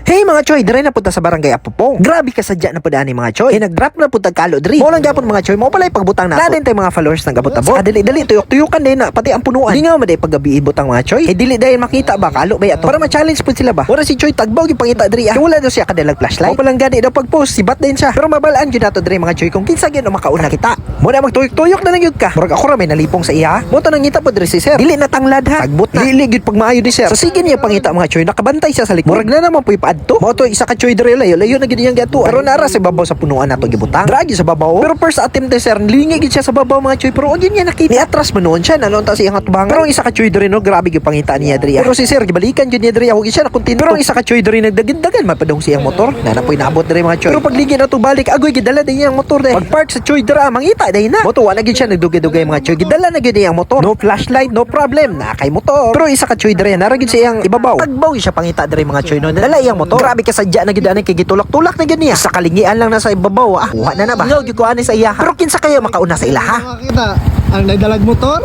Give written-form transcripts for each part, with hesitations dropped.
Hey mga choy, dire na punta sa barangay Apupong. Grabe ka sadya na pudaan ni mga choy. Nag-drop na punta kalo diri. Mo lang gyapon mga choy, mo pala pagbutang na. Laden tay mga followers ng gabot-abot. Dali-dali tuyok-tuyukan din na pati ang punuan. Di nga maday paggabi ibutang mga choy. Dili dahil makita ba kalo ba ato. Para ma-challenge pud sila ba. Wala si choy tagbaw gyud pangita diri. Wala daw siya kadalag flashlight. Mo palang gani daw pag-post sibat din siya. Pero mabalaan gyud ato diri mga choy kung kinsa gyud makauna kita. Mo na magtuyok-tuyok na lang gyud ka. Murag ako ra may nalipong sa iya. Mo to nangita pud diri si sir. Dili na tanglad ha. Tagbot na. Dili gyud pagmaayo ni sir. Sa sige niya pangita mga choy nakabantay siya sa likod. Murag na naman puy paadto. Mo to isa ka choy diri layo na gid yang gato. Pero nara sa babaw sa punuan nato gibutang. Dragi sa babaw. Pero first attempt de sir, lingi gid siya sa babaw mga choy. Pero yun niya nakita. Ni atras manuon siya nanon ta siyang atubangan. Pero ang isa ka choy diri no, grabe gyud pangita niya diri. Pero si sir gibalikan gyud niya diri ako siya na kontento. Pero ang isa ka choy diri nagdagid-dagan mapadong siyang motor. Nanapoy naabot diri mga choy. Pero pagligi na to balik agoy gidala din yang motor de. Pag park sa choy dira mangita day na. Moto wala gid siya nagdugay-dugay mga choy. Gidala na gid yang motor. No flashlight, no problem. Na kay motor. Pero isa ka choy diri nara gid siyang ibabaw. Tagbaw siya pangita diri mga choy no. Dala yang motor. Grabe ka sadya na gid ani kay gitulak-tulak na gid niya. Sa kalingian lang na sa ibabaw ah. Kuha na ba? Ngaw gyud ko ani sa iya. Pero kinsa kayo makauna sa ilaha? Makita ang nagdalag motor.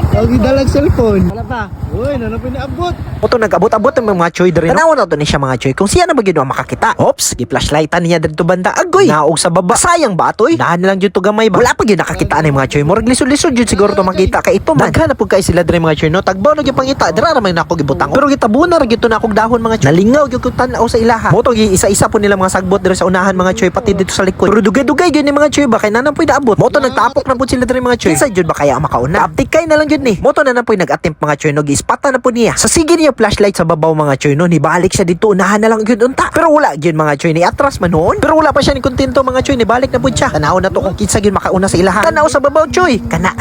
Ang nagdalag cellphone. Wala pa. Uy, nanapin na abot. Oto nag-abot-abot ng mga choy diri. Tanaw na to ni siya mga choy. Kung siya na ba gyud makakita. Ops, gi-flashlightan niya dito banda. Agoy, naog sa baba. Sayang ba toy? Dahan lang gyud to gamay ba. Wala pa gyud nakakita ani mga choy. Murag lisod-lisod gyud siguro to makita kay ito man. Daghan na pud kay sila diri mga choy no. Tagbaw na gyud pangita. Dira ra man nako gibutang. Pero gitabunan ra gyud to na akong dahon mga choy. Nalingaw gyud ko tan-aw sa ilaha. Moto gi isa-isa po nila mga sagbot diri sa unahan mga choy pati dito sa likod. Pero dugay-dugay gyud ni mga choy ba kay nanan poy naabot. Moto nagtapok na pud sila diri mga choy. Kinsa gyud ba kaya ang makauna? Aptikay na lang gyud ni. Moto nanan poy nag-attempt mga choy no gi-spatan na pud niya. Sa sige niya flashlight sa babaw mga choy no, nibalik siya dito unahan na lang gyud unta. Pero wala gyud mga choy ni atras man noon. Pero wala pa siya ni kontento mga choy, nibalik na pud siya. Tanaw na to kung kinsa gyud makauna sa ilaha. Tanaw sa babaw choy. Kana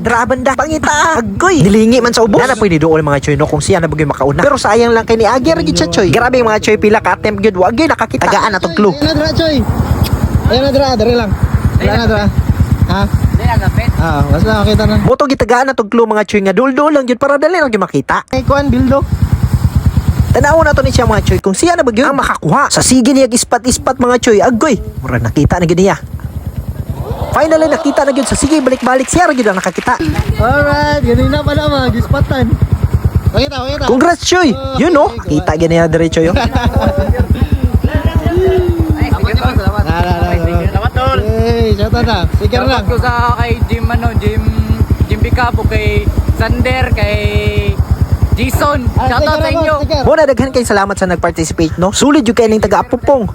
draban da. Pangita agoy. Nilingi man sa ubos. Nana pwede dool mga choy no kung siya na bagay makauna. Pero sayang lang kay ni Ager gyud siya choy. Grabe mga choy pila ka attempt gyud wag gyud nakakita. Tagaan na tong clue. Ayan na dra, Choy. Ayan na dra, dali lang. Wala na dra. Ha? Hindi na gapit. Basta makita na. Moto gitagaan na tong clue mga choy nga dul-dul lang gyud para dali lang gyud makita. Ay, kuan bildo. Tanaw na to ni siya mga choy kung siya na bagay ang makakuha. Sa sige niya ispat-ispat mga choy agoy. Mura nakita na gyud niya. Finally nakita na gyud sa sige balik-balik siya ra gyud ang nakakita. Alright, ganina pa na mag-ispatan. Makita. Congrats choy. You know, kita gyud niya diretso yo. Salamat tol. Hey, shout out na. Sigar lang. Salamat ko sa kay Jim Bicabo, kay Sander, kay Jason. Shout out sa inyo. Muna daghan kay salamat sa nag-participate no. Sulid yung kaining taga Apupong.